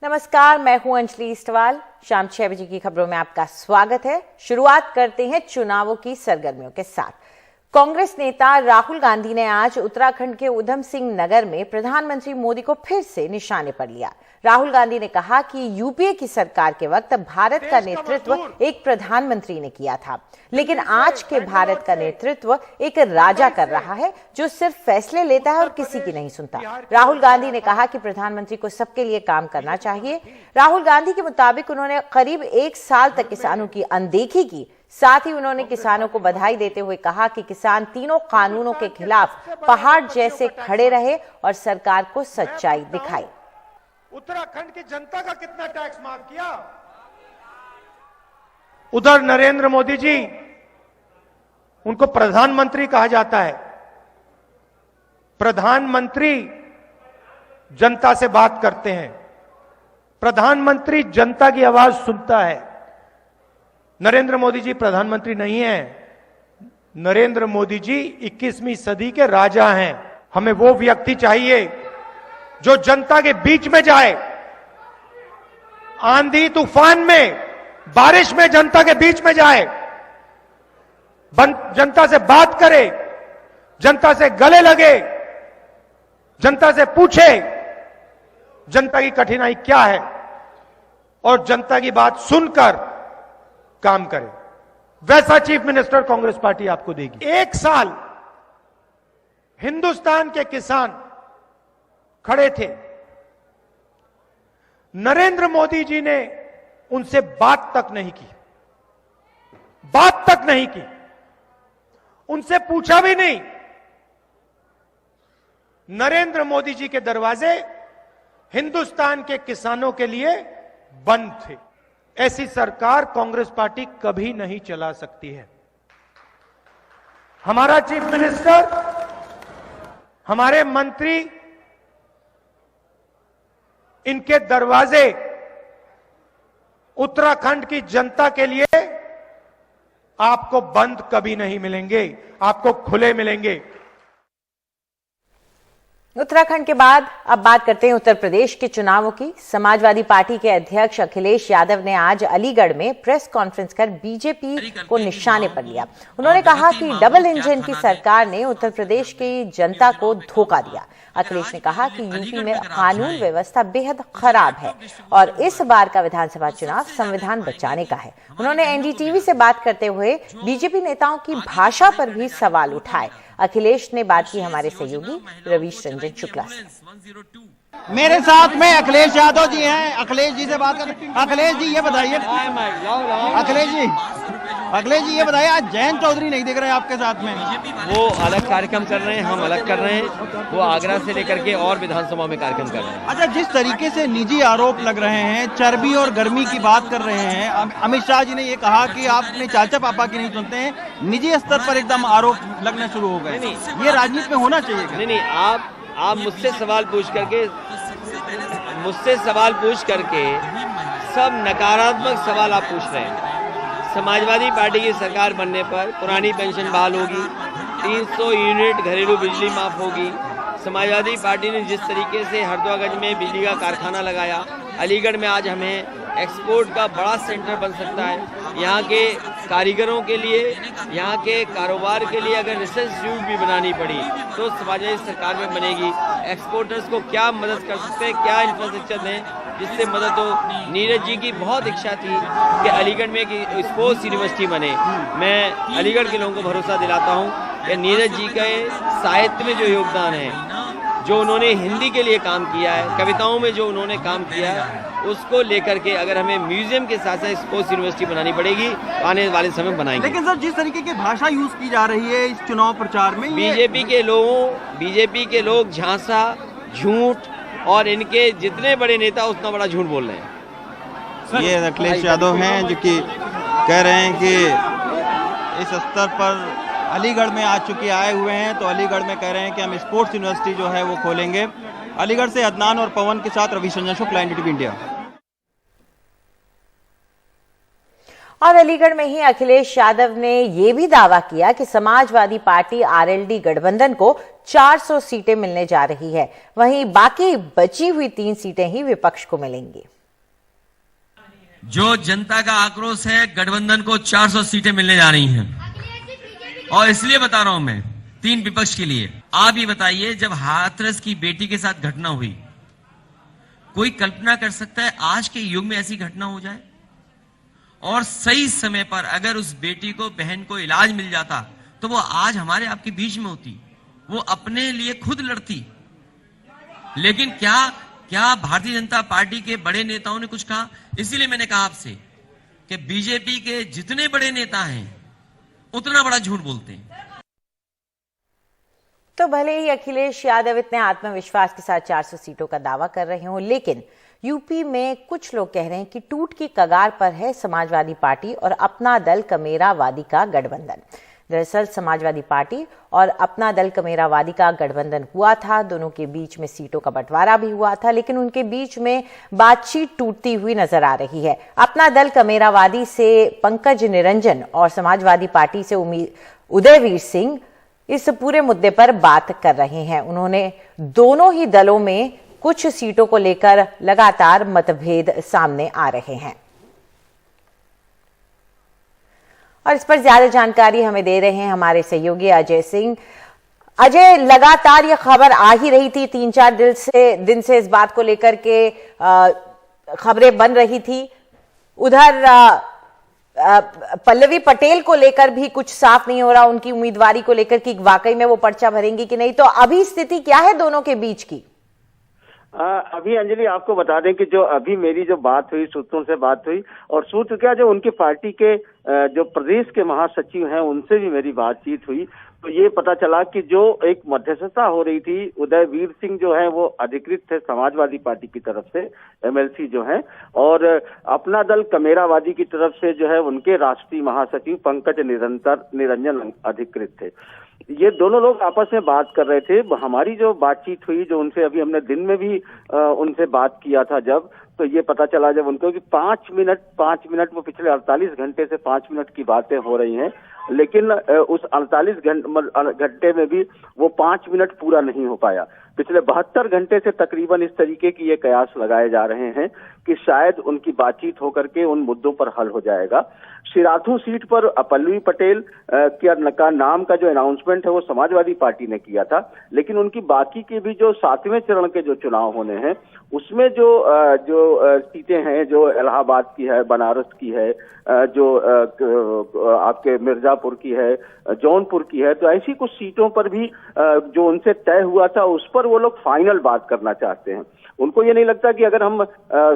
नमस्कार, मैं हूं अंजलि इस्टवाल। शाम 6 बजे की खबरों में आपका स्वागत है। शुरुआत करते हैं चुनावों की सरगर्मियों के साथ। कांग्रेस नेता राहुल गांधी ने आज उत्तराखंड के उधम सिंह नगर में प्रधानमंत्री मोदी को फिर से निशाने पर लिया। राहुल गांधी ने कहा कि यूपीए की सरकार के वक्त भारत का नेतृत्व एक प्रधानमंत्री ने किया था, लेकिन आज के भारत का नेतृत्व एक राजा कर रहा है जो सिर्फ फैसले लेता है और किसी की नहीं सुनता। राहुल गांधी ने कहा कि प्रधानमंत्री को सबके लिए काम करना चाहिए। राहुल गांधी के मुताबिक उन्होंने करीब 1 साल तक किसानों की अनदेखी की। साथ ही उन्होंने किसानों को बधाई देते हुए कहा कि किसान तीनों कानूनों के खिलाफ पहाड़ जैसे खड़े रहे और सरकार को सच्चाई दिखाई। उत्तराखंड की जनता का कितना टैक्स माफ किया? उधर नरेंद्र मोदी जी, उनको प्रधानमंत्री कहा जाता है। प्रधानमंत्री जनता से बात करते हैं, प्रधानमंत्री जनता की आवाज सुनता है। नरेंद्र मोदी जी प्रधानमंत्री नहीं है, नरेंद्र मोदी जी 21वीं सदी के राजा हैं। हमें वो व्यक्ति चाहिए जो जनता के बीच में जाए, आंधी तूफान में, बारिश में जनता के बीच में जाए, जनता से बात करे, जनता से गले लगे, जनता से पूछे जनता की कठिनाई क्या है और जनता की बात सुनकर काम करे। वैसा चीफ मिनिस्टर कांग्रेस पार्टी आपको देगी। 1 साल हिंदुस्तान के किसान खड़े थे, नरेंद्र मोदी जी ने उनसे बात तक नहीं की, बात तक नहीं की, उनसे पूछा भी नहीं। नरेंद्र मोदी जी के दरवाजे हिंदुस्तान के किसानों के लिए बंद थे। ऐसी सरकार कांग्रेस पार्टी कभी नहीं चला सकती है। हमारा चीफ मिनिस्टर, हमारे मंत्री, इनके दरवाजे उत्तराखंड की जनता के लिए आपको बंद कभी नहीं मिलेंगे, आपको खुले मिलेंगे। उत्तराखंड के बाद अब बात करते हैं उत्तर प्रदेश के चुनावों की। समाजवादी पार्टी के अध्यक्ष अखिलेश यादव ने आज अलीगढ़ में प्रेस कॉन्फ्रेंस कर बीजेपी को निशाने पर लिया। उन्होंने कहा कि डबल इंजन की सरकार ने उत्तर प्रदेश की जनता को धोखा दिया। अखिलेश ने कहा कि यूपी में कानून व्यवस्था बेहद खराब है और इस बार का विधानसभा चुनाव संविधान बचाने का है। उन्होंने एनडीटीवी से बात करते हुए बीजेपी नेताओं की भाषा पर भी सवाल उठाए। अखिलेश ने बात की हमारे सहयोगी रवीश रंजन शुक्ला से। मेरे साथ में अखिलेश यादव जी हैं। अखिलेश जी से बात कर। अखिलेश जी ये बताइए, अखिलेश जी ये बताइए, आज जयंत चौधरी नहीं दिख रहे आपके साथ में? वो अलग कार्यक्रम कर रहे हैं, हम अलग कर रहे हैं। वो आगरा से लेकर के और विधानसभा में कार्यक्रम कर रहे हैं। अच्छा, जिस तरीके से निजी आरोप लग रहे हैं, चर्बी और गर्मी की बात कर रहे हैं, अमित शाह जी ने ये कहा कि आप अपने चाचा पापा की नहीं सुनते हैं, निजी स्तर पर एकदम आरोप लगने शुरू हो गए। ये राजनीति में होना चाहिए। नहीं, आप मुझसे सवाल पूछ करके सब नकारात्मक सवाल आप पूछ रहे हैं। समाजवादी पार्टी की सरकार बनने पर पुरानी पेंशन बहाल होगी, 300 यूनिट घरेलू बिजली माफ होगी। समाजवादी पार्टी ने जिस तरीके से हरदोगंज में बिजली का कारखाना लगाया, अलीगढ़ में आज हमें एक्सपोर्ट का बड़ा सेंटर बन सकता है। यहाँ के कारीगरों के लिए, यहाँ के कारोबार के लिए अगर रिसर्च इंस्टीट्यूट भी बनानी पड़ी तो समाजवादी सरकार में बनेगी। एक्सपोर्टर्स को क्या मदद कर सकते हैं, क्या इंफ्रास्ट्रक्चर दें जिससे मदद हो। नीरज जी की बहुत इच्छा थी कि अलीगढ़ में एक स्पोर्ट्स यूनिवर्सिटी बने। मैं अलीगढ़ के लोगों को भरोसा दिलाता हूँ कि नीरज जी के साहित्य में जो योगदान है, जो उन्होंने हिंदी के लिए काम किया है, कविताओं में जो उन्होंने काम किया है, उसको लेकर के अगर हमें म्यूजियम के साथ साथ स्पोर्ट्स यूनिवर्सिटी बनानी पड़ेगी तो आने वाले समय बनाएंगे। लेकिन सर, जिस तरीके की भाषा यूज की जा रही है इस चुनाव प्रचार में, बीजेपी के लोग झांसा, झूठ और इनके जितने बड़े नेता उतना बड़ा झूठ बोल रहे हैं। ये अखिलेश यादव हैं जो कि कह रहे हैं कि इस स्तर पर अलीगढ़ में आ चुके आए हुए हैं, तो अलीगढ़ में कह रहे हैं कि हम स्पोर्ट्स यूनिवर्सिटी जो है वो खोलेंगे। अलीगढ़ से अदनान और पवन के साथ रवि रंजन शुक्ला, एनडीटीवी इंडिया। और अलीगढ़ में ही अखिलेश यादव ने यह भी दावा किया कि समाजवादी पार्टी आरएलडी गठबंधन को 400 सीटें मिलने जा रही है, वहीं बाकी बची हुई 3 सीटें ही विपक्ष को मिलेंगी। जो जनता का आक्रोश है, गठबंधन को 400 सीटें मिलने जा रही हैं। और इसलिए बता रहा हूं मैं 3 विपक्ष के लिए। आप ये बताइए, जब हाथरस की बेटी के साथ घटना हुई, कोई कल्पना कर सकता है आज के युग में ऐसी घटना हो जाए? और सही समय पर अगर उस बेटी को, बहन को इलाज मिल जाता तो वो आज हमारे आपके बीच में होती, वो अपने लिए खुद लड़ती। लेकिन क्या भारतीय जनता पार्टी के बड़े नेताओं ने कुछ कहा? इसीलिए मैंने कहा आपसे कि बीजेपी के जितने बड़े नेता हैं उतना बड़ा झूठ बोलते हैं। तो भले ही अखिलेश यादव इतने आत्मविश्वास के साथ 400 सीटों का दावा कर रहे हों, लेकिन यूपी में कुछ लोग कह रहे हैं कि टूट की कगार पर है समाजवादी पार्टी और अपना दल कमेरावादी का गठबंधन। दरअसल समाजवादी पार्टी और अपना दल कमेरावादी का गठबंधन हुआ था, दोनों के बीच में सीटों का बंटवारा भी हुआ था, लेकिन उनके बीच में बातचीत टूटती हुई नजर आ रही है। अपना दल कमेरावादी से पंकज निरंजन और समाजवादी पार्टी से उदयवीर सिंह इस पूरे मुद्दे पर बात कर रहे हैं। उन्होंने दोनों ही दलों में कुछ सीटों को लेकर लगातार मतभेद सामने आ रहे हैं और इस पर ज्यादा जानकारी हमें दे रहे हैं हमारे सहयोगी अजय सिंह। अजय, लगातार ये खबर आ ही रही थी, 3-4 दिन से इस बात को लेकर के खबरें बन रही थी। उधर पल्लवी पटेल को लेकर भी कुछ साफ नहीं हो रहा, उनकी उम्मीदवारी को लेकर कि वाकई में वो पर्चा भरेंगी कि नहीं। तो अभी स्थिति क्या है दोनों के बीच की? अभी अंजलि आपको बता दें कि जो अभी मेरी जो बात हुई, सूत्रों से बात हुई, और सूत्र क्या, जो उनकी पार्टी के जो प्रदेश के महासचिव हैं उनसे भी मेरी बातचीत हुई, तो ये पता चला कि जो एक मध्यस्थता हो रही थी, उदयवीर सिंह जो है वो अधिकृत थे समाजवादी पार्टी की तरफ से, एमएलसी जो है, और अपना दल कमेरावादी की तरफ से जो है उनके राष्ट्रीय महासचिव पंकज निरंजन अधिकृत थे। ये दोनों लोग आपस में बात कर रहे थे। हमारी जो बातचीत हुई, जो उनसे अभी हमने दिन में भी उनसे बात किया था जब, तो ये पता चला जब उनको कि 5 मिनट वो पिछले 48 घंटे से 5 मिनट की बातें हो रही हैं, लेकिन उस 48 घंटे में भी वो 5 मिनट पूरा नहीं हो पाया। पिछले 72 घंटे से तकरीबन इस तरीके की ये कयास लगाए जा रहे हैं कि शायद उनकी बातचीत होकर के उन मुद्दों पर हल हो जाएगा। शिराथू सीट पर पल्लवी पटेल का नाम का जो अनाउंसमेंट है वो समाजवादी पार्टी ने किया था, लेकिन उनकी बाकी के भी जो 7वें चरण के जो चुनाव होने हैं उसमें जो सीटें हैं, जो इलाहाबाद की है, बनारस की है, जो आपके मिर्जापुर की है, जौनपुर की है, तो ऐसी कुछ सीटों पर भी जो उनसे तय हुआ था उस पर वो लोग फाइनल बात करना चाहते हैं। उनको ये नहीं लगता कि अगर हम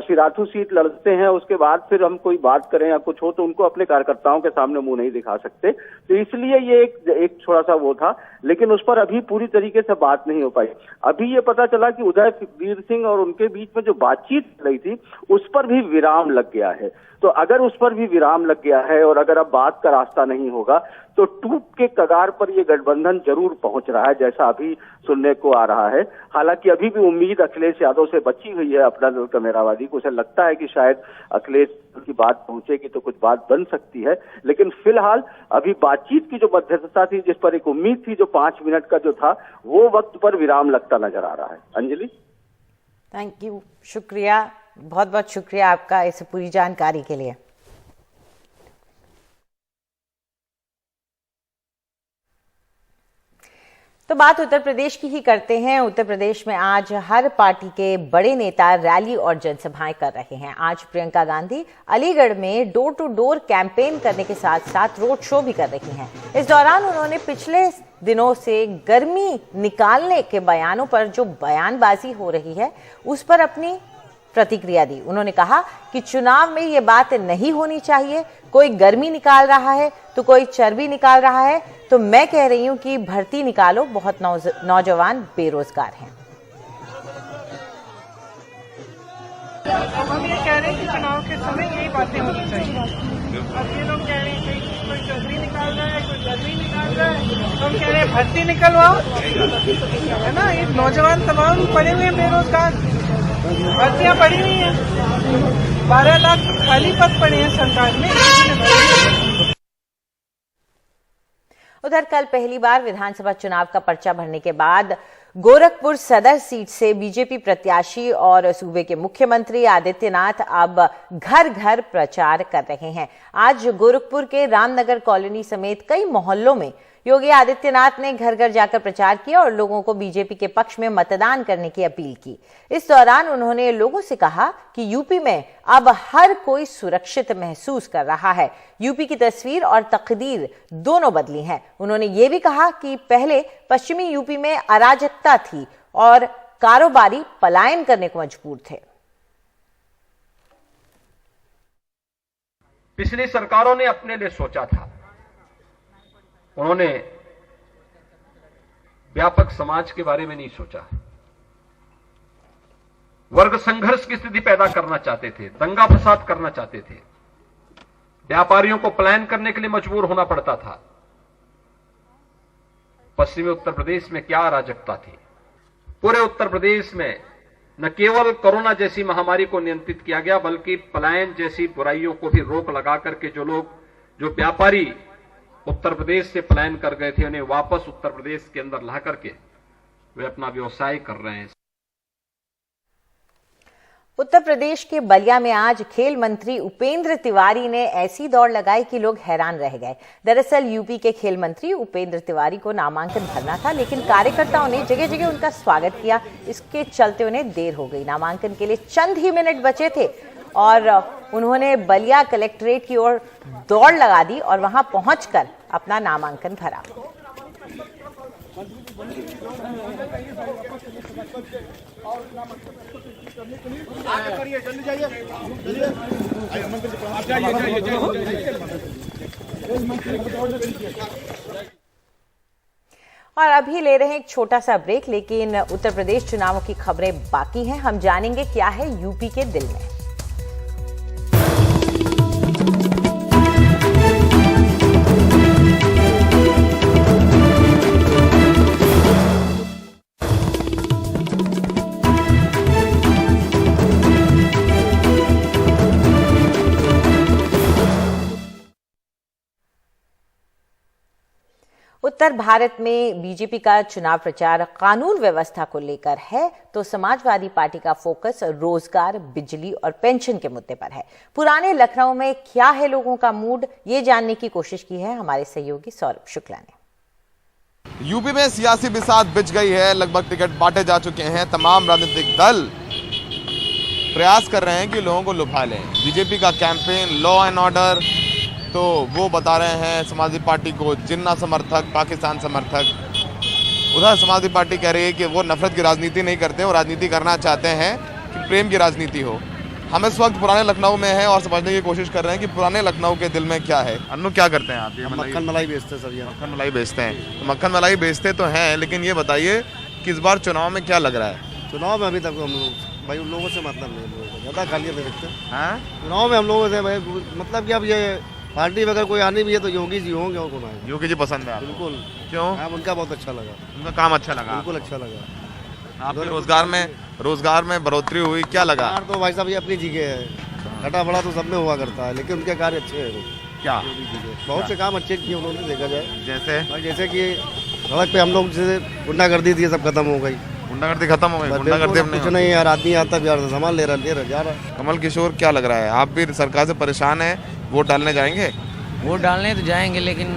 शिराथू सीट लड़ते हैं उसके बाद फिर हम कोई बात करें या कुछ हो तो उनको अपने कार्यकर्ताओं के सामने मुंह नहीं दिखा सकते, तो इसलिए ये एक थोड़ा सा वो था, लेकिन उस पर अभी पूरी तरीके से बात नहीं हो पाई। अभी ये पता चला कि उदयवीर सिंह और उनके बीच में जो बातचीत रही थी उस पर भी विराम लग गया है। तो अगर उस पर भी विराम लग गया है और अगर अब बात का रास्ता नहीं होगा तो टूट के कगार पर ये गठबंधन जरूर पहुंच रहा है, जैसा अभी सुनने को आ रहा है। हालांकि अभी भी उम्मीद अखिलेश यादव से बची हुई है अपना दल कमेरावादी को। उसे लगता है कि शायद अखिलेश की बात पहुंचेगी तो कुछ बात बन सकती है, लेकिन फिलहाल अभी बातचीत की जो मध्यस्थता थी, जिस पर एक उम्मीद थी, जो 5 मिनट का जो था, वो वक्त पर विराम लगता नजर आ रहा है। अंजलि, थैंक यू, शुक्रिया, बहुत बहुत शुक्रिया आपका इस पूरी जानकारी के लिए। तो बात उत्तर प्रदेश की ही करते हैं। उत्तर प्रदेश में आज हर पार्टी के बड़े नेता रैली और जनसभाएं कर रहे हैं। आज प्रियंका गांधी अलीगढ़ में डोर टू डोर कैंपेन करने के साथ साथ रोड शो भी कर रही हैं। इस दौरान उन्होंने पिछले दिनों से गर्मी निकालने के बयानों पर जो बयानबाजी हो रही है उस पर अपनी प्रतिक्रिया दी। उन्होंने कहा कि चुनाव में ये बात नहीं होनी चाहिए, कोई गर्मी निकाल रहा है तो कोई चर्बी निकाल रहा है, तो मैं कह रही हूं कि भर्ती निकालो, बहुत नौजवान बेरोजगार हैं। हम ये कह रहे हैं कि चुनाव के समय यही बातें होनी चाहिए। अब ये लोग कह रहे हैं कि कोई चर्बी निकाल रहा है, कोई गर्मी निकाल रहा है, तो हम कह रहे हैं भर्ती निकलवाओ, है ना। ये नौजवान तमाम पड़े हुए बेरोजगार, भर्तियां पड़ी हुई हैं, 12 लाख खाली पद पड़े हैं सरकार में, किसी ने भरे नहीं। उधर कल पहली बार विधानसभा चुनाव का पर्चा भरने के बाद गोरखपुर सदर सीट से बीजेपी प्रत्याशी और सूबे के मुख्यमंत्री आदित्यनाथ अब घर घर प्रचार कर रहे हैं। आज गोरखपुर के रामनगर कॉलोनी समेत कई मोहल्लों में योगी आदित्यनाथ ने घर घर जाकर प्रचार किया और लोगों को बीजेपी के पक्ष में मतदान करने की अपील की। इस दौरान उन्होंने लोगों से कहा कि यूपी में अब हर कोई सुरक्षित महसूस कर रहा है। यूपी की तस्वीर और तकदीर दोनों बदली हैं। उन्होंने ये भी कहा कि पहले पश्चिमी यूपी में अराजकता थी और कारोबारी पलायन करने को मजबूर थे। पिछली सरकारों ने अपने लिए सोचा था, उन्होंने व्यापक समाज के बारे में नहीं सोचा। वर्ग संघर्ष की स्थिति पैदा करना चाहते थे, दंगा फसाद करना चाहते थे, व्यापारियों को पलायन करने के लिए मजबूर होना पड़ता था। पश्चिमी उत्तर प्रदेश में क्या अराजकता थी। पूरे उत्तर प्रदेश में न केवल कोरोना जैसी महामारी को नियंत्रित किया गया, बल्कि पलायन जैसी बुराइयों को भी रोक लगा करके जो व्यापारी उत्तर प्रदेश से पलायन कर गए थे, उन्हें वापस उत्तर प्रदेश के अंदर ला करके वे अपना व्यवसाय कर रहे हैं। उत्तर प्रदेश के बलिया में आज खेल मंत्री उपेंद्र तिवारी ने ऐसी दौड़ लगाई कि लोग हैरान रह गए। दरअसल यूपी के खेल मंत्री उपेंद्र तिवारी को नामांकन भरना था, लेकिन कार्यकर्ताओं ने जगह जगह उनका स्वागत किया। इसके चलते उन्हें देर हो गई। नामांकन के लिए चंद ही मिनट बचे थे और उन्होंने बलिया कलेक्ट्रेट की ओर दौड़ लगा दी और वहां पहुंचकर अपना नामांकन भरा। और अभी ले रहे हैं एक छोटा सा ब्रेक, लेकिन उत्तर प्रदेश चुनावों की खबरें बाकी हैं। हम जानेंगे क्या है यूपी के दिल में। उत्तर भारत में बीजेपी का चुनाव प्रचार कानून व्यवस्था को लेकर है, तो समाजवादी पार्टी का फोकस रोजगार, बिजली और पेंशन के मुद्दे पर है। पुराने लखनऊ में क्या है लोगों का मूड, ये जानने की कोशिश की है हमारे सहयोगी सौरभ शुक्ला ने। यूपी में सियासी बिसात बिछ गई है, लगभग टिकट बांटे जा चुके हैं। तमाम राजनीतिक दल प्रयास कर रहे हैं कि लोगों को लुभा लें। बीजेपी का कैंपेन लॉ एंड ऑर्डर, तो वो बता रहे हैं समाजवादी पार्टी को जिन्ना समर्थक, पाकिस्तान समर्थक। उधर समाजवादी पार्टी कह रही है कि वो नफरत की राजनीति नहीं करते, वो राजनीति करना चाहते हैं कि प्रेम की राजनीति हो। हम इस वक्त पुराने लखनऊ में हैं और समझने की कोशिश कर रहे हैं कि पुराने लखनऊ के दिल में क्या है। अन्नू, क्या करते हैं आप? ये मक्खन मलाई बेचते हैं सर। ये मक्खन मलाई बेचते हैं, तो मक्खन मलाई बेचते तो हैं, लेकिन ये बताइए कि इस बार चुनाव में क्या लग रहा है? चुनाव में अभी तक हम लोग भाई उन लोगों से मतलब नहीं, ज़्यादा गालियाँ दे सकते हैं। चुनाव में हम लोगों से भाई मतलब कि अब ये पार्टी में अगर कोई आनी भी है तो योगी जी होंगे और कौन आएगा। योगी जी पसंद है? बिल्कुल। क्यों? उनका बहुत अच्छा लगा, उनका काम अच्छा लगा, बिल्कुल अच्छा लगा। आपके रोजगार में बढ़ोतरी हुई, क्या लगा? तो भाई साहब ये अपनी जगह है, घटा बड़ा तो सब में हुआ करता है, लेकिन उनके कार्य अच्छे हैं। क्या? बहुत से काम अच्छे किए उन्होंने, देखा जाए। जैसे कि सड़क पे हम लोग जैसे गुंडागर्दी थी, सब खत्म हो गई। गुंडागर्दी खत्म हो गई? गुंडागर्दी कुछ नहीं यार, आदमी आता बिहार से सामान ले रहा जा रहा। कमल किशोर, क्या लग रहा है, आप भी सरकार से परेशान हैं, वोट डालने जाएंगे? वोट डालने तो जाएंगे, लेकिन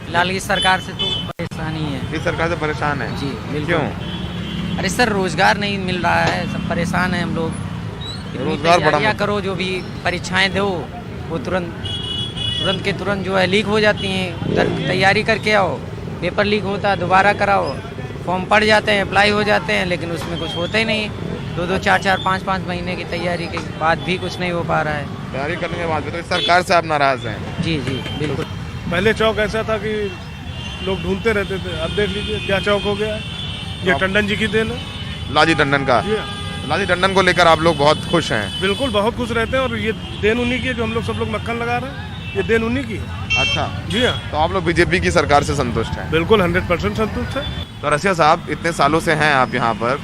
फिलहाल इस सरकार से तो परेशानी है। इस सरकार से परेशान है? जी बिल्कुल। क्यों? अरे सर, रोजगार नहीं मिल रहा है, सब परेशान है हम लोग। रोजगार बढ़ा करो, जो भी परीक्षाएं दो वो तुरंत के तुरंत जो है लीक हो जाती हैं। उधर तैयारी करके आओ, पेपर लीक होता है, दोबारा कराओ, फॉर्म पड़ जाते हैं, अप्लाई हो जाते हैं, लेकिन उसमें कुछ होता ही नहीं। 2-2, 4-4, 5-5 महीने की तैयारी के बाद भी कुछ नहीं हो पा रहा है। तैयारी करने के बाद भी तो इस सरकार से आप नाराज हैं? जी बिल्कुल। पहले चौक ऐसा था कि लोग ढूंढते रहते थे, अब देख लीजिए क्या चौक हो गया है। ये टंडन जी की देन है, लालजी टंडन का। लालजी टंडन को लेकर आप लोग बहुत खुश हैं? बिल्कुल, बहुत खुश रहते हैं। और ये देन उन्हीं की है, जो हम लोग सब लोग मक्खन लगा रहे हैं, ये देन उन्हीं की है। अच्छा जी हाँ। तो आप लोग बीजेपी की सरकार से संतुष्ट हैं? बिल्कुल 100% संतुष्ट है। तो रसिया साहब, इतने सालों से हैं आप यहाँ पर,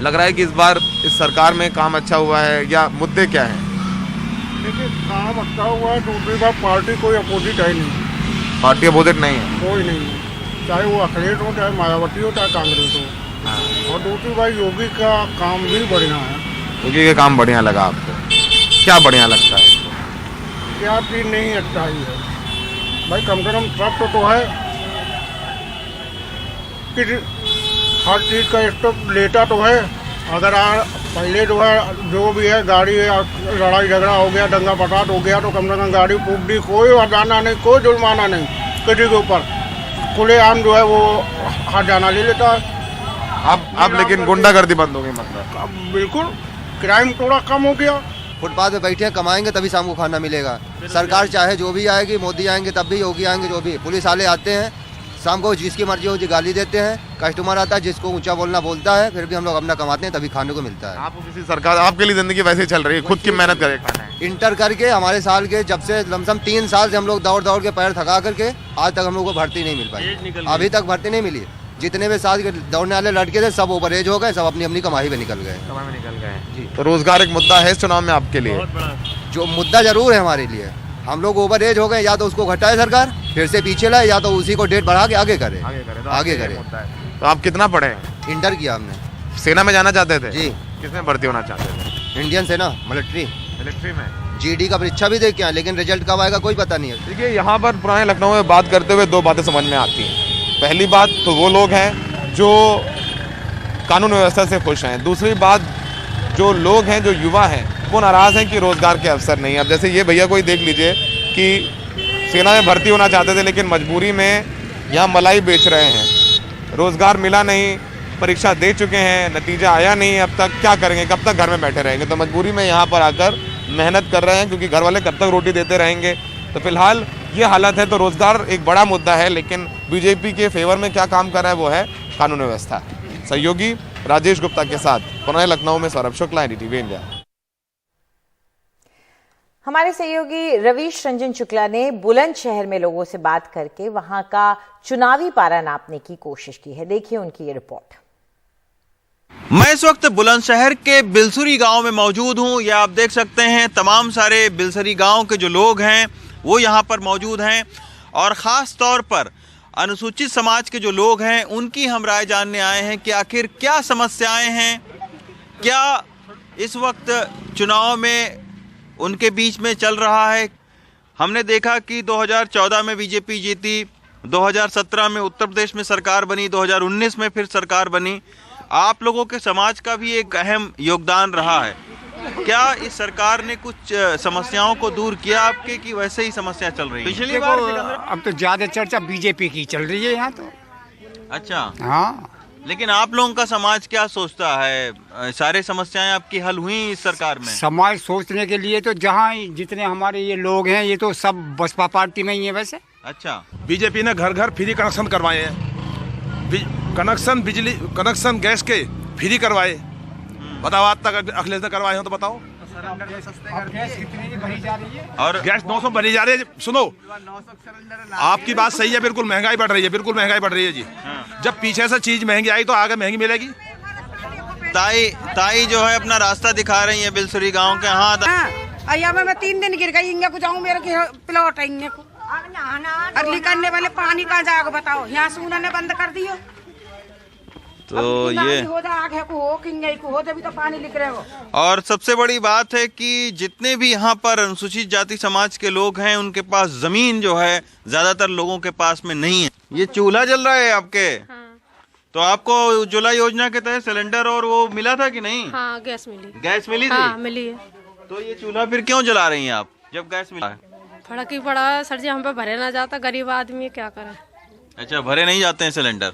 लग रहा है कि इस बार इस सरकार में काम अच्छा हुआ है या मुद्दे क्या हैं? देखिए काम अच्छा हुआ है, दूसरी बात पार्टी कोई अपोजिट है नहीं, पार्टी अपोजिट नहीं है, कोई नहीं है, चाहे वो अखिलेश हो, चाहे मायावती हो, चाहे कांग्रेस हो। और दूसरी बात योगी का काम भी बढ़िया है। योगी का काम बढ़िया लगा आपको? क्या बढ़िया लगता है? क्या चीज नहीं अच्छा ही है भाई, कम से कम ट्रस्ट तो है कि हर चीज का स्टॉप लेता तो है। अगर पहले जो है जो भी है गाड़ी लड़ाई झगड़ा हो गया, दंगा फसाद हो गया, तो कम से कम गाड़ी फूक दी, कोई हटाना नहीं, कोई जुर्माना नहीं किसी के ऊपर, खुलेआम जो है वो हटाना ले लेता है। अब लेकिन गुंडागर्दी बंद हो गई, मतलब अब बिल्कुल क्राइम थोड़ा कम हो गया। फुटपाथ पे बैठे हैं, कमाएंगे तभी शाम को खाना मिलेगा। सरकार चाहे जो भी आएगी, मोदी आएंगे तब भी, योगी आएंगे जो भी, पुलिस वाले आते हैं, शाम को जिसकी मर्जी हो गाली देते हैं, कस्टमर आता है जिसको ऊंचा बोलना बोलता है, फिर भी हम लोग अपना कमाते हैं तभी खाने को मिलता है। आपको किसी सरकार, आपके लिए जिंदगी वैसे ही चल रही है, खुद की मेहनत करे खाना है। इंटर करके हमारे साल के जब से लमसम 3 साल से हम लोग दौड़ दौड़ के पैर थका करके आज तक हम लोग को भर्ती नहीं मिल पाई, अभी तक भर्ती नहीं मिली। जितने भी साल के दौड़ने वाले लड़के थे सब ओवर एज हो गए, सब अपनी अपनी कमाई में निकल गए। जी, तो रोजगार एक मुद्दा है इस चुनाव में आपके लिए? जो मुद्दा जरूर है हमारे लिए, हम लोग ओवर एज हो गए, या तो उसको घटाए सरकार, फिर से पीछे लाए, या तो उसी को डेट बढ़ा के आगे करे। तो आप कितना पढ़े हैं? इंटर किया हमने। सेना में जाना चाहते थे? जी। किसमें भर्ती होना चाहते थे? इंडियन सेना, मिलिट्री में। जीडी का परीक्षा भी दे के आए, लेकिन रिजल्ट कब आएगा कोई पता नहीं है। देखिए, यहाँ पर पुराने लखनऊ में बात करते हुए 2 बातें समझ में आती हैं। पहली बात तो वो लोग हैं जो कानून व्यवस्था से खुश हैं, दूसरी बात जो लोग हैं, जो युवा हैं, वो नाराज़ हैं कि रोज़गार के अवसर नहीं है। अब जैसे ये भैया कोई देख लीजिए कि सेना में भर्ती होना चाहते थे, लेकिन मजबूरी में यहाँ मलाई बेच रहे हैं, रोज़गार मिला नहीं, परीक्षा दे चुके हैं, नतीजा आया नहीं, अब तक क्या करेंगे, कब तक घर में बैठे रहेंगे? तो मजबूरी में यहाँ पर आकर मेहनत कर रहे हैं, क्योंकि घर वाले कब तक रोटी देते रहेंगे। तो फिलहाल ये हालत है। तो रोज़गार एक बड़ा मुद्दा है, लेकिन बीजेपी के फेवर में क्या काम कर रहा है वो है कानून व्यवस्था। सहयोगी राजेश गुप्ता के साथ पुणे लखनऊ में सौरभ शुक्ला, NDTV इंडिया। हमारे सहयोगी रवीश रंजन शुक्ला ने बुलंदशहर में लोगों से बात करके वहां का चुनावी पारा नापने की कोशिश की है। देखिए उनकी ये रिपोर्ट। मैं इस वक्त बुलंदशहर के बिलसुरी गांव में मौजूद हूं। यह आप देख सकते हैं, तमाम सारे बिलसुरी गांव के जो लोग हैं वो यहां पर मौजूद हैं, और ख़ास तौर पर अनुसूचित समाज के जो लोग हैं उनकी हम राय जानने आए हैं कि आखिर क्या समस्याएं हैं, क्या इस वक्त चुनाव में उनके बीच में चल रहा है। हमने देखा कि 2014 में बीजेपी जीती, 2017 में उत्तर प्रदेश में सरकार बनी, 2019 में फिर सरकार बनी। आप लोगों के समाज का भी एक अहम योगदान रहा है। क्या इस सरकार ने कुछ समस्याओं को दूर किया आपके, कि वैसे ही समस्या चल रही है? पिछली बार अब तो ज्यादा चर्चा बीजेपी की चल रही है यहाँ तो। अच्छा, हाँ, लेकिन आप लोगों का समाज क्या सोचता है? सारे समस्याएं आपकी हल हुई इस सरकार में? समाज सोचने के लिए तो जहाँ जितने हमारे ये लोग हैं ये तो सब बसपा पार्टी में ही है वैसे। अच्छा, बीजेपी ने घर घर फ्री कनेक्शन करवाए हैं, कनेक्शन बिजली कनेक्शन गैस के फ्री करवाए। बताओ आज तक अखिलेश ने करवाए हो तो बताओ। गैस कितनी भरी जा रही है? और गैस 900 भरी जा रही है। सुनो, आपकी बात सही है, बिल्कुल महंगाई बढ़ रही है, बिल्कुल महंगाई बढ़ रही है जी। जब पीछे से चीज महंगी आई तो आगे महंगी मिलेगी। ताई जो है अपना रास्ता दिखा रही है बिलसुरी गांव के। हाँ, मैं 3 दिन गिर गई, इंगे को जाऊँ मेरे प्लॉट है, इंगे को अगली करने वाले पानी कहाँ जाएगा बताओ, यहाँ से उन्होंने बंद कर दियो। तो ये आगे को हो किंगे को हो तभी तो पानी लिख रहे हो। और सबसे बड़ी बात है कि जितने भी यहाँ पर अनुसूचित जाति समाज के लोग हैं उनके पास जमीन जो है ज्यादातर लोगों के पास में नहीं है। ये चूल्हा जल रहा है आपके? हाँ। तो आपको उज्ज्वला योजना के तहत सिलेंडर और वो मिला था कि नहीं? हाँ, गैस मिली। गैस मिली थी? हाँ, मिली है। तो ये चूल्हा फिर क्यों जला रही हैं आप जब गैस मिला? फर्क ही पड़ा सर जी, हम पे भरे ना जाता, गरीब आदमी क्या करे। अच्छा, भरे नहीं जाते हैं सिलेंडर?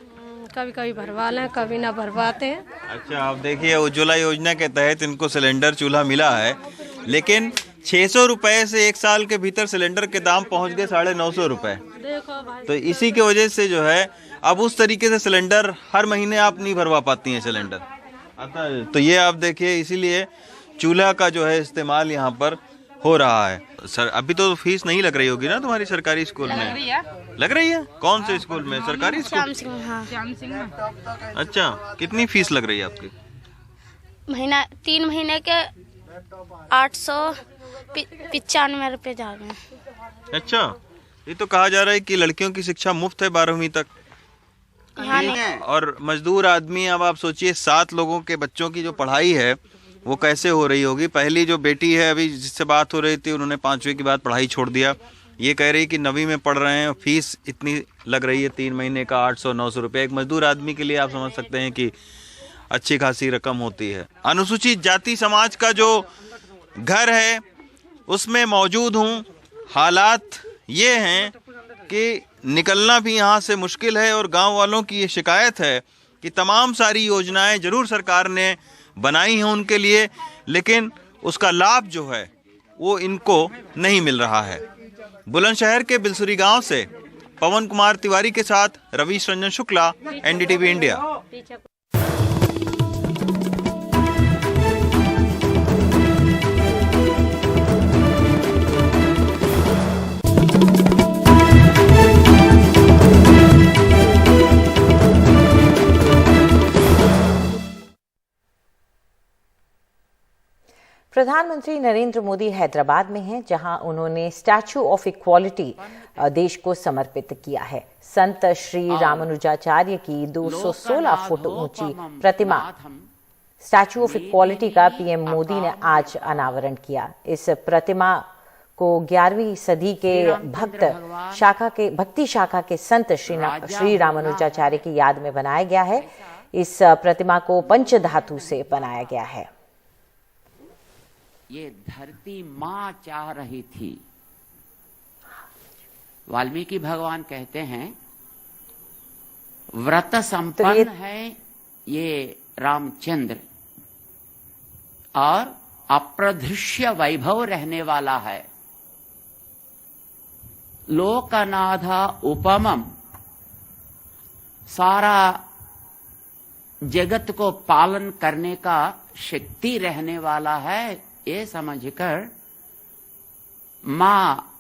कभी कभी भरवा लें, कभी ना भरवाते हैं। अच्छा, आप देखिए उज्ज्वला योजना के तहत इनको सिलेंडर चूल्हा मिला है, लेकिन 600 रुपए से 1 साल के भीतर सिलेंडर के दाम पहुंच गए 950 रुपए। देखो भाई, तो इसी की वजह से जो है अब उस तरीके से सिलेंडर हर महीने आप नहीं भरवा पाती हैं सिलेंडर। तो ये आप देखिए, इसीलिए चूल्हा का जो है इस्तेमाल यहाँ पर हो रहा है। सर, अभी तो फीस नहीं लग रही होगी ना तुम्हारी सरकारी स्कूल में? लग रही है? कौन से स्कूल में? सरकारी स्कूल? श्याम सिंह में। अच्छा, कितनी फीस लग रही है आपकी? महीना 3 महीने के 895 रुपये जा रहे हैं। अच्छा, ये तो कहा जा रहा है कि लड़कियों की शिक्षा मुफ्त है 12वीं तक। और मजदूर आदमी, अब आप सोचिए 7 लोगों के बच्चों की जो पढ़ाई है वो कैसे हो रही होगी। पहली जो बेटी है अभी जिससे बात हो रही थी, उन्होंने 5वीं के बाद पढ़ाई छोड़ दिया। ये कह रही कि 9वीं में पढ़ रहे हैं, फीस इतनी लग रही है 3 महीने का 800-900 रुपये। एक मजदूर आदमी के लिए आप समझ सकते हैं कि अच्छी खासी रकम होती है। अनुसूचित जाति समाज का जो घर है उसमें मौजूद हूँ। हालात ये हैं कि निकलना भी यहाँ से मुश्किल है और गांव वालों की ये शिकायत है कि तमाम सारी योजनाएं जरूर सरकार ने बनाई हैं उनके लिए, लेकिन उसका लाभ जो है वो इनको नहीं मिल रहा है। बुलंदशहर के बिलसुरी गांव से पवन कुमार तिवारी के साथ रवीश रंजन शुक्ला, एनडीटीवी इंडिया। प्रधानमंत्री नरेंद्र मोदी हैदराबाद में हैं, जहां उन्होंने स्टैचू ऑफ इक्वालिटी देश को समर्पित किया है। संत श्री रामानुजाचार्य की 216 फुट ऊंची प्रतिमा स्टैचू ऑफ इक्वालिटी का पीएम मोदी ने आज अनावरण किया। इस प्रतिमा को 11वीं सदी के भक्ति शाखा के संत श्री रामानुजाचार्य की याद में बनाया गया है। इस प्रतिमा को पंचधातु से बनाया गया है। ये धरती मां चाह रही थी। वाल्मीकि भगवान कहते हैं व्रत संपन्न है ये रामचंद्र और अप्रदृश्य वैभव रहने वाला है। लोकनाथा उपमम, सारा जगत को पालन करने का शक्ति रहने वाला है। ये समझकर माँ,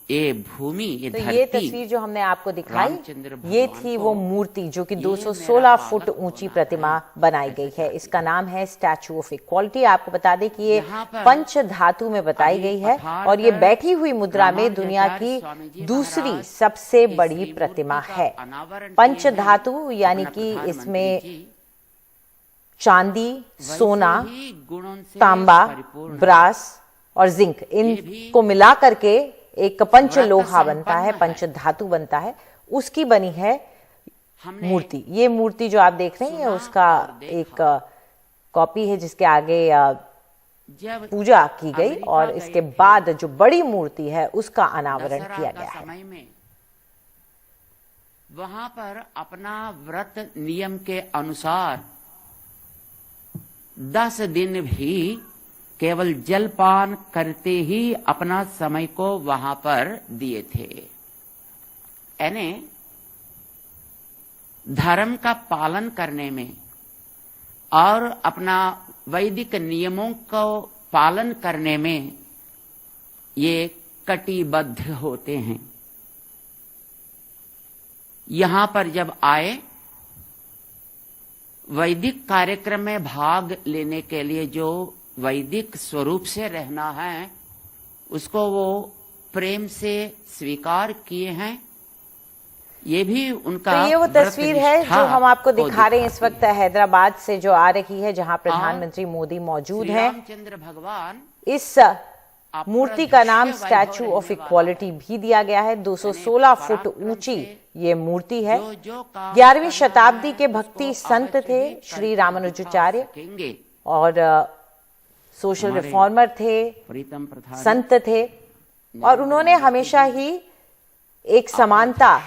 ये भूमि, ये तो धरती, ये तस्वीर जो हमने आपको दिखाई, ये थी वो मूर्ति जो कि 216 फुट ऊंची प्रतिमा बनाई गई है। इसका नाम है स्टैचू ऑफ इक्वालिटी। आपको बता दें कि ये पंच धातु में बताई गई है और ये बैठी हुई मुद्रा में दुनिया की दूसरी सबसे बड़ी प्रतिमा है। पंच धातु यानी कि इसमें चांदी, सोना, तांबा, ब्रास और जिंक, इनको मिला करके एक पंच लोहा बनता है, पंच धातु बनता है, उसकी बनी है मूर्ति। ये मूर्ति जो आप देख रहे हैं उसका एक कॉपी है जिसके आगे पूजा की गई और इसके बाद जो बड़ी मूर्ति है उसका अनावरण किया गया है। वहां पर अपना व्रत नियम के अनुसार 10 दिन भी केवल जलपान करते ही अपना समय को वहां पर दिए थे। यानी धर्म का पालन करने में और अपना वैदिक नियमों को पालन करने में ये कटिबद्ध होते हैं। यहां पर जब आए, वैदिक कार्यक्रम में भाग लेने के लिए जो वैदिक स्वरूप से रहना है उसको वो प्रेम से स्वीकार किए हैं। ये भी उनका तो ये वो तस्वीर है जो हम आपको दिखा रहे हैं इस वक्त हैदराबाद से जो आ रही है, जहां प्रधानमंत्री मोदी मौजूद हैं। रामचंद्र भगवान, इस मूर्ति का नाम स्टैचू ऑफ इक्वालिटी भी दिया गया है। 216 फुट ऊंची ये मूर्ति है। 11वीं शताब्दी के भक्ति संत थे श्री रामानुजाचार्य और सोशल रिफॉर्मर थे, संत थे और उन्होंने हमेशा ही एक समानता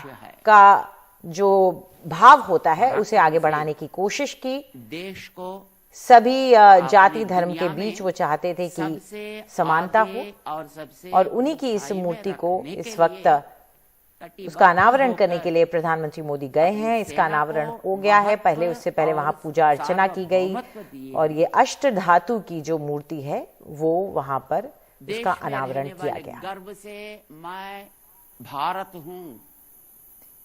का जो भाव होता है उसे आगे बढ़ाने की कोशिश की। देश को सभी जाति धर्म के बीच वो चाहते थे कि समानता हो और उन्हीं की इस मूर्ति को इस वक्त उसका अनावरण करने के लिए प्रधानमंत्री मोदी गए हैं। इसका अनावरण हो गया है। पहले उससे पहले वहां पूजा अर्चना की गई और ये अष्ट धातु की जो मूर्ति है वो वहां पर उसका अनावरण किया गया। गर्व से मैं भारत हूं,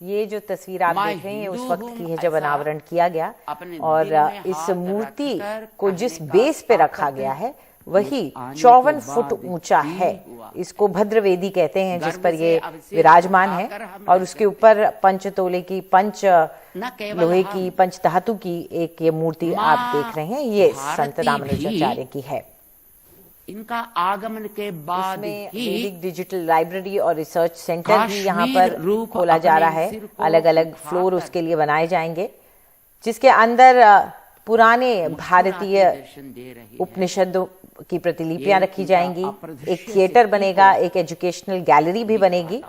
ये जो तस्वीर आप देख रहे हैं उस वक्त की है जब अनावरण किया गया और इस मूर्ति को जिस बेस पे रखा गया है वही 54 फुट ऊंचा है। इसको भद्रवेदी कहते हैं जिस पर ये विराजमान है और उसके ऊपर पंचतोले की पंच लोहे की पंच धातु की एक ये मूर्ति आप देख रहे हैं। ये संत रामानुजाचार्य की है। इनका आगमन के बाद ही डिजिटल लाइब्रेरी और रिसर्च सेंटर भी यहाँ पर खोला जा रहा है। अलग अलग फ्लोर उसके लिए बनाए जाएंगे जिसके अंदर पुराने भारतीय उपनिषदों की प्रतिलिपियां रखी जाएंगी। एक थिएटर बनेगा, एक एजुकेशनल गैलरी भी बनेगी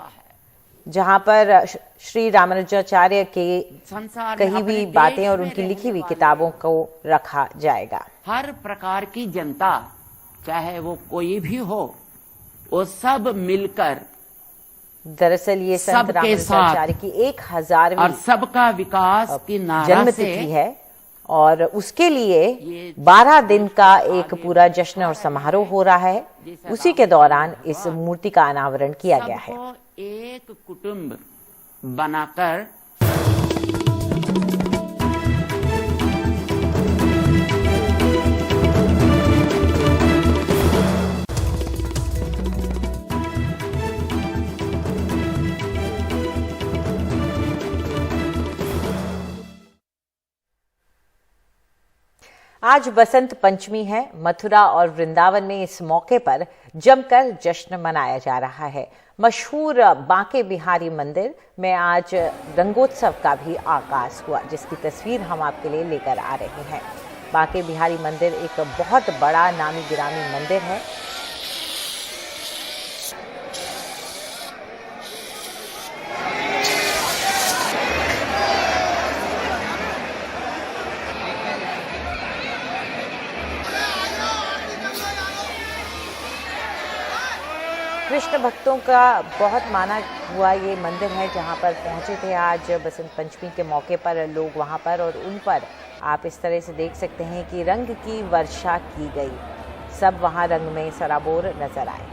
जहां पर श्री रामानुजाचार्य के कही हुई बातें और उनकी लिखी हुई किताबों को रखा जाएगा। हर प्रकार की जनता चाहे वो कोई भी हो वो सब मिलकर दरअसल ये संत रामानुजाचार्य की 1000वीं और सबका विकास की जन्म तिथि है और उसके लिए 12 दिन का एक पूरा जश्न और समारोह हो रहा है। उसी के दौरान इस मूर्ति का अनावरण किया गया है। एक कुटुंब बनाकर आज बसंत पंचमी है। मथुरा और वृंदावन में इस मौके पर जमकर जश्न मनाया जा रहा है। मशहूर बांके बिहारी मंदिर में आज रंगोत्सव का भी आगाज हुआ जिसकी तस्वीर हम आपके लिए लेकर आ रहे हैं। बांके बिहारी मंदिर एक बहुत बड़ा नामी गिरामी मंदिर है। कृष्ण भक्तों का बहुत माना हुआ ये मंदिर है जहाँ पर पहुँचे थे आज बसंत पंचमी के मौके पर लोग वहाँ पर, और उन पर आप इस तरह से देख सकते हैं कि रंग की वर्षा की गई। सब वहाँ रंग में सराबोर नजर आए।